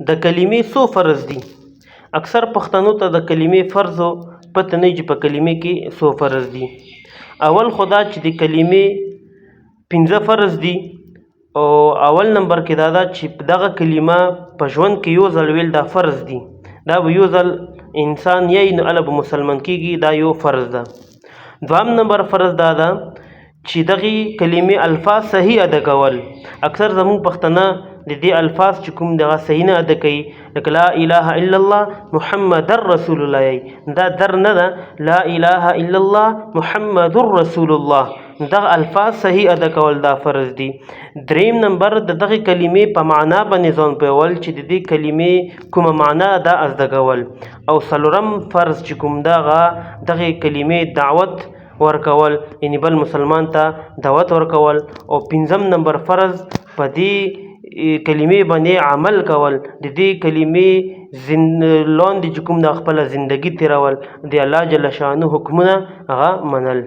د کلمې څو فرض دي. اکثر پښتنو ته د کلمې فرض پته نه چې په کلمې کې څو فرض دي. اول خدا چې د کلمې 15 فرض دي او اول نمبر کې دا چې دغه کلمه په ژوند کې یو ځل ویل دا فرض دي. دا به یو ځل انسان یې نو هله به مسلمان کېږي، دا یو فرض ده. دوهم نمبر فرض دا ده چې دغه کلمې الفاظ صحیح ادا کول. اکثر زموږ پښتانه د دې الفاظ چې کوم دغه صحیح نه ادا کوي، لکه لا اله الا الله محمد رسول الله، دا در نه ده، لا اله الا الله محمد رسول الله، دغه الفاظ صحیح ادا کول دا فرض دي. دریم نمبر د دغه کلمې په معنا باندې ځان پوهول چې د دې کلمې کومه معنا دا زده کول. او څلورم فرض چې کوم دغه کلمې دعوت ورکول، یعنی بل مسلمان ته دعوت ورکول. او پنځم نمبر فرض په دې کلمې باندې عمل کول، د دې کلمې لاندې چې کوم د خپله زندګي تیرول، د الله جل شانه حکمونه هغه منل.